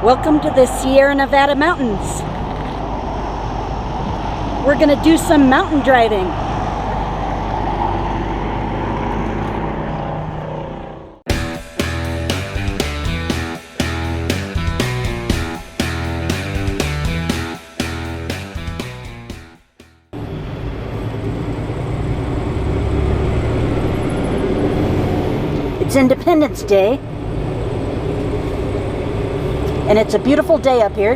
Welcome to the Sierra Nevada mountains. We're gonna do some mountain driving. It's Independence Day. And it's a beautiful day up here.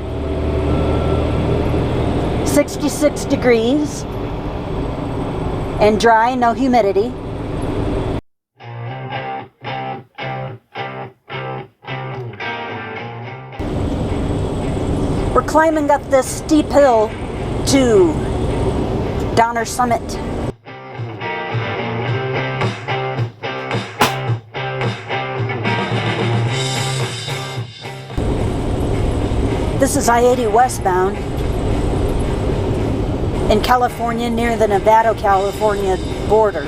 66 degrees and dry, no humidity. We're climbing up this steep hill to Donner Summit. This is I-80 westbound in California near the Nevada-California border.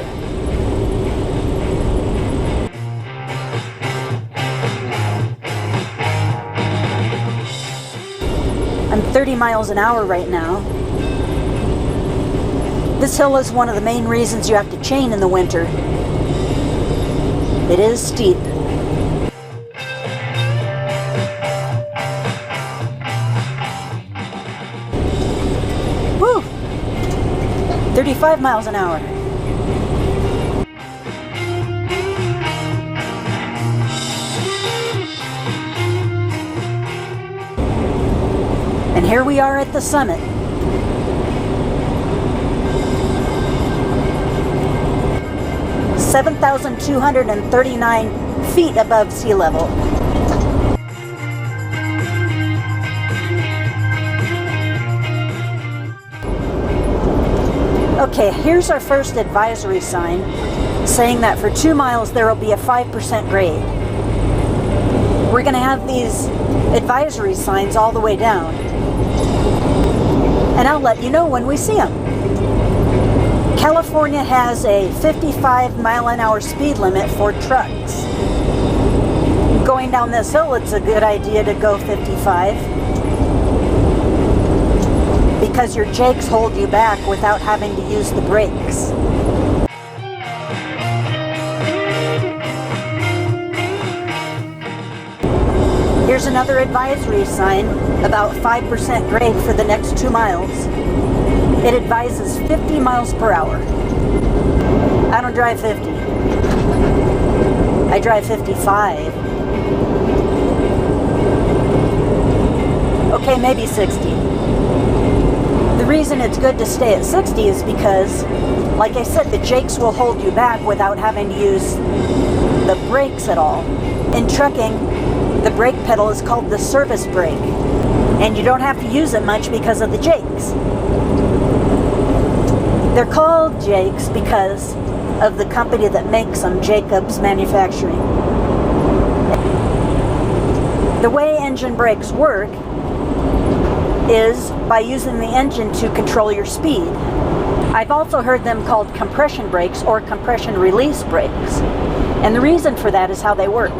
I'm 30 miles an hour right now. This hill is one of the main reasons you have to chain in the winter. It is steep. Woo! 35 miles an hour. And here we are at the summit. (7,239 feet above sea level. Okay, here's our first advisory sign saying that for 2 miles there will be a 5% grade. We're going to have these advisory signs all the way down, and I'll let you know when we see them. California has a 55 mile an hour speed limit for trucks. Going down this hill, it's a good idea to go 55. Because your jakes hold you back without having to use the brakes. Here's another advisory sign about 5% grade for the next 2 miles. It advises 50 miles per hour. I don't drive 50. I drive 55. Okay, maybe 60. The reason it's good to stay at 60 is because, like I said, the jakes will hold you back without having to use the brakes at all. In trucking, the brake pedal is called the service brake, and you don't have to use it much because of the jakes. They're called jakes because of the company that makes them, Jacobs Manufacturing. The way engine brakes work is by using the engine to control your speed. I've also heard them called compression brakes or compression release brakes. And the reason for that is how they work.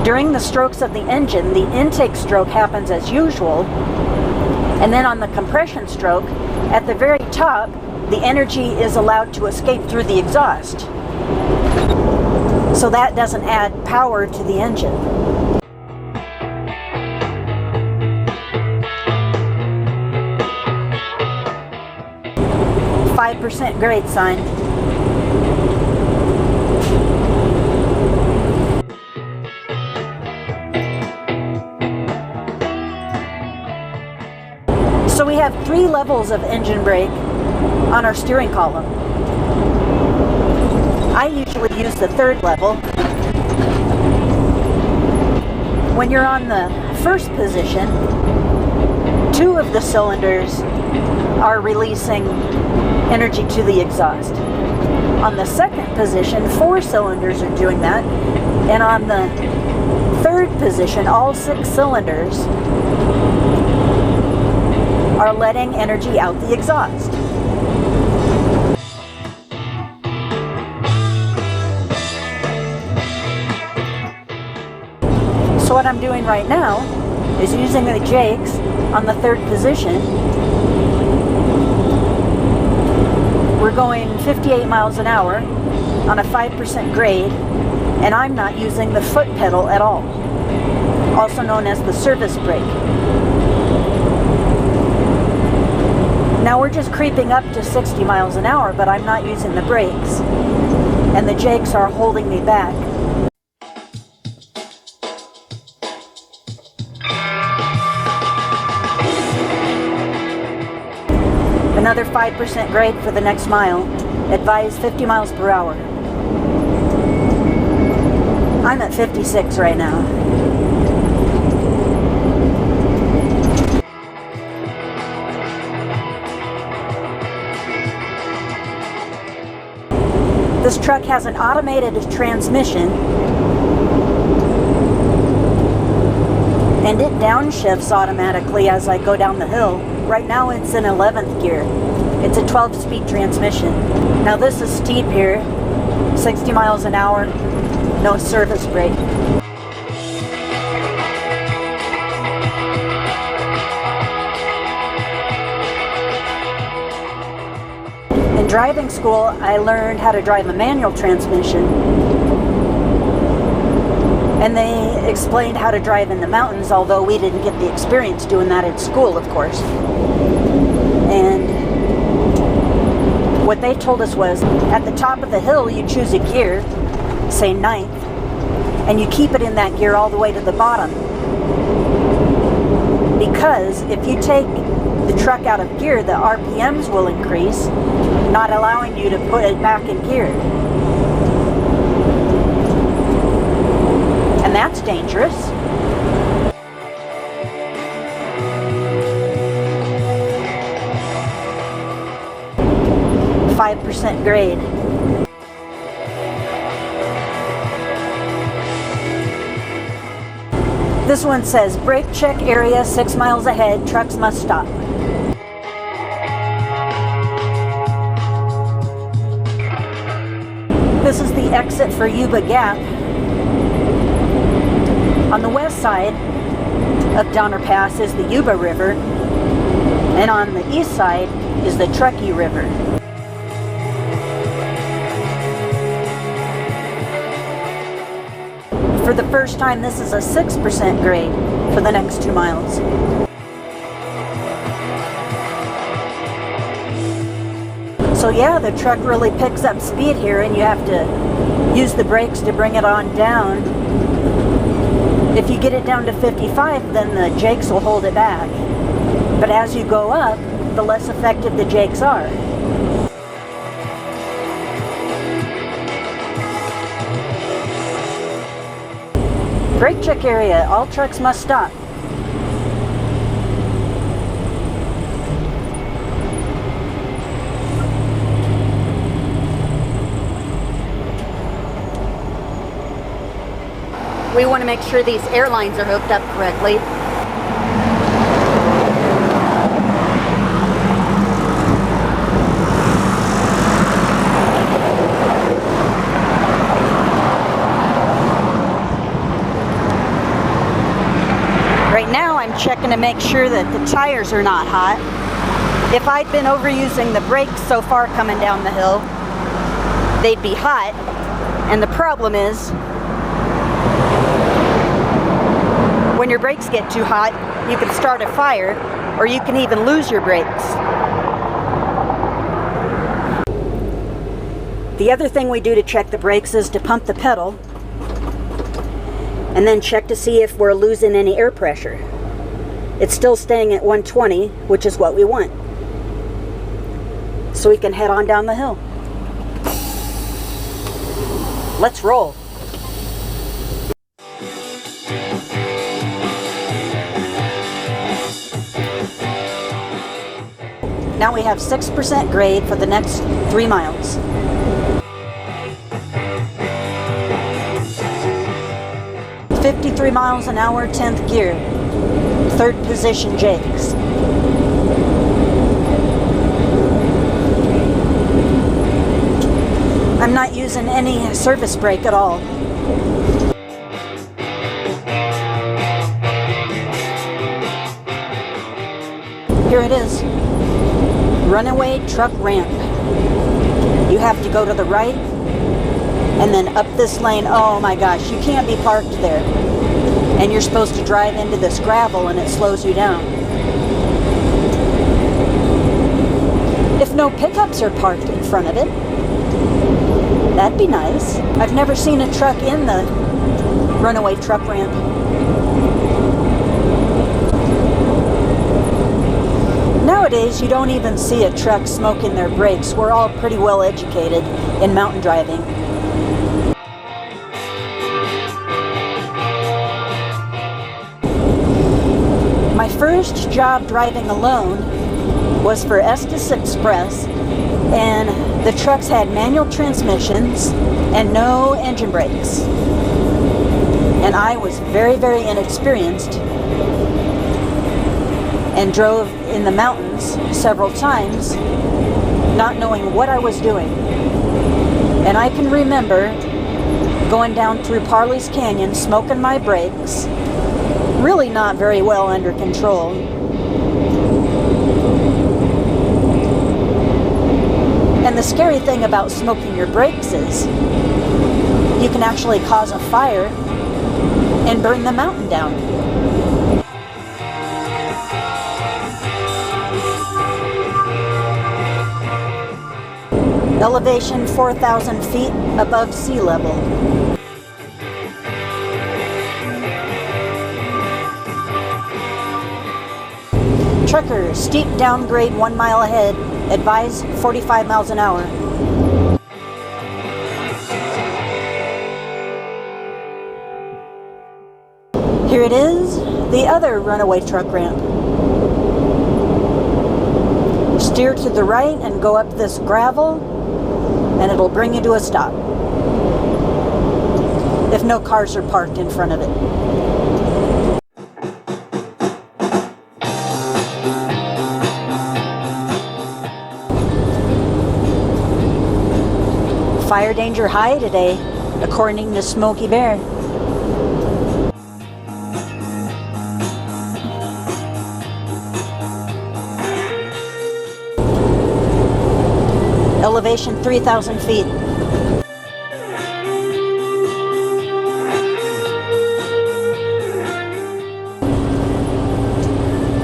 During the strokes of the engine, the intake stroke happens as usual, and then on the compression stroke, at the very top, the energy is allowed to escape through the exhaust. So that doesn't add power to the engine. 5% grade sign. So we have 3 levels of engine brake on our steering column. I usually use the 3rd level. When you're on the first position, 2 of the cylinders are releasing energy to the exhaust. On the second position, 4 cylinders are doing that, and on the third position, all 6 cylinders are letting energy out the exhaust. So what I'm doing right now is using the jakes on the third position. We're going 58 miles an hour on a 5% grade, and I'm not using the foot pedal at all, also known as the service brake. Now we're just creeping up to 60 miles an hour, but I'm not using the brakes, and the jakes are holding me back. Another 5% grade for the next mile. Advised 50 miles per hour. I'm at 56 right now. This truck has an automated transmission, and it downshifts automatically as I go down the hill. Right now it's in 11th gear. It's a 12-speed transmission. Now this is steep here, 60 miles an hour, no service brake. In driving school, I learned how to drive a manual transmission. And they explained how to drive in the mountains, although we didn't get the experience doing that at school, of course. And what they told us was, at the top of the hill, you choose a gear, say 9th, and you keep it in that gear all the way to the bottom. Because if you take the truck out of gear, the RPMs will increase, not allowing you to put it back in gear. And that's dangerous. .5% grade. This one says, brake check area 6 miles ahead, trucks must stop. This is the exit for Yuba Gap. On the west side of Donner Pass is the Yuba River, and on the east side is the Truckee River. For the first time, this is a 6% grade for the next 2 miles. So yeah, the truck really picks up speed here, and you have to use the brakes to bring it on down. If you get it down to 55, then the jakes will hold it back. But as you go up, the less effective the jakes are. Brake check area, all trucks must stop. We want to make sure these airlines are hooked up correctly. Right now I'm checking to make sure that the tires are not hot. If I'd been overusing the brakes so far coming down the hill, they'd be hot, and the problem is, when your brakes get too hot, you can start a fire, or you can even lose your brakes. The other thing we do to check the brakes is to pump the pedal, and then check to see if we're losing any air pressure. It's still staying at 120, which is what we want. So we can head on down the hill. Let's roll. Now we have 6% grade for the next 3 miles. .53 miles an hour, 10th gear, 3rd position jakes. I'm not using any service brake at all. Here it is. Runaway truck ramp. You have to go to the right and then up this lane. Oh my gosh, you can't be parked there. And you're supposed to drive into this gravel and it slows you down. If no pickups are parked in front of it, that'd be nice. I've never seen a truck in the runaway truck ramp. Nowadays, you don't even see a truck smoking their brakes. We're all pretty well educated in mountain driving. My first job driving alone was for Estes Express, and the trucks had manual transmissions and no engine brakes. And I was very, very inexperienced and drove in the mountains several times, not knowing what I was doing. And I can remember going down through Parley's Canyon, smoking my brakes, really not very well under control. And the scary thing about smoking your brakes is you can actually cause a fire and burn the mountain down. Elevation 4,000 feet above sea level. Truckers, steep downgrade 1 mile ahead. Advise 45 miles an hour. Here it is, the other runaway truck ramp. Steer to the right and go up this gravel, and it'll bring you to a stop, if no cars are parked in front of it. Fire danger high today, according to Smokey Bear. Elevation 3,000 feet.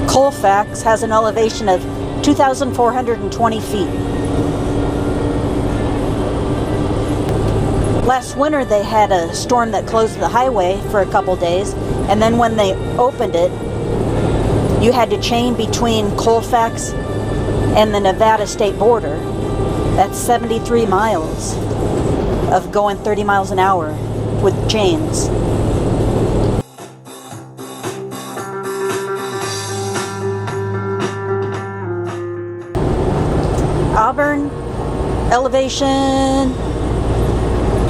Colfax has an elevation of 2,420 feet. Last winter they had a storm that closed the highway for a couple days, and then when they opened it, you had to chain between Colfax and the Nevada state border. That's 73 miles of going 30 miles an hour with chains. Auburn, elevation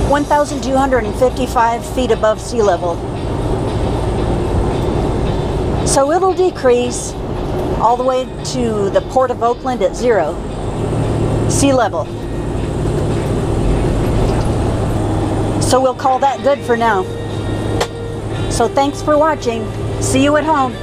1,255 feet above sea level. So it'll decrease all the way to the Port of Oakland at 0 sea level. So we'll call that good for now. So thanks for watching. See you at home.